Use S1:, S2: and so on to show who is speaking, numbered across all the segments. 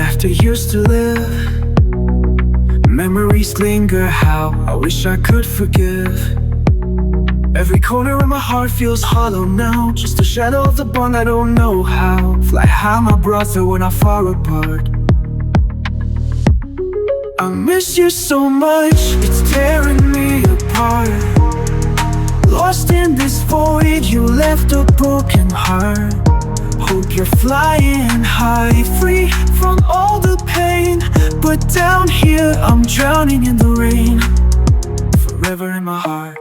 S1: laughter used to live. Memories linger, how I wish I could forgive. Every corner of my heart feels hollow now, just a shadow of the bond I don't know how. Fly high, my brother, we're not far apart. I miss you so much, it's tearing me apart. Lost in this void, you left a broken heart. Hope you're flying high, free from all the pain. But down here, I'm drowning in the rain, forever in my heart.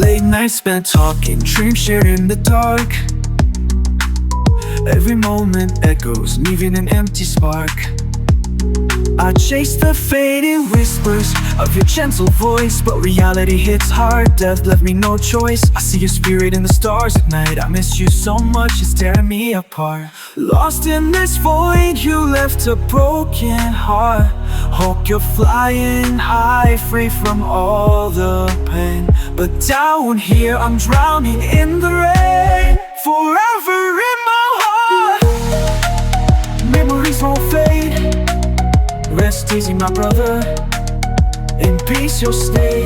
S1: Late nights spent talking, dreams shared in the dark. Every moment echoes, leaving an empty spark. I chase the fading whispers of your gentle voice, but reality hits hard, death left me no choice. I see your spirit in the stars at night. I miss you so much, it's tearing me apart. Lost in this void, you left a broken heart. Hope you're flying high, free from all the pain. But down here, I'm drowning in the rain, forever in my heart. Memories won't fade. Rest easy, my brother, in peace you'll stay.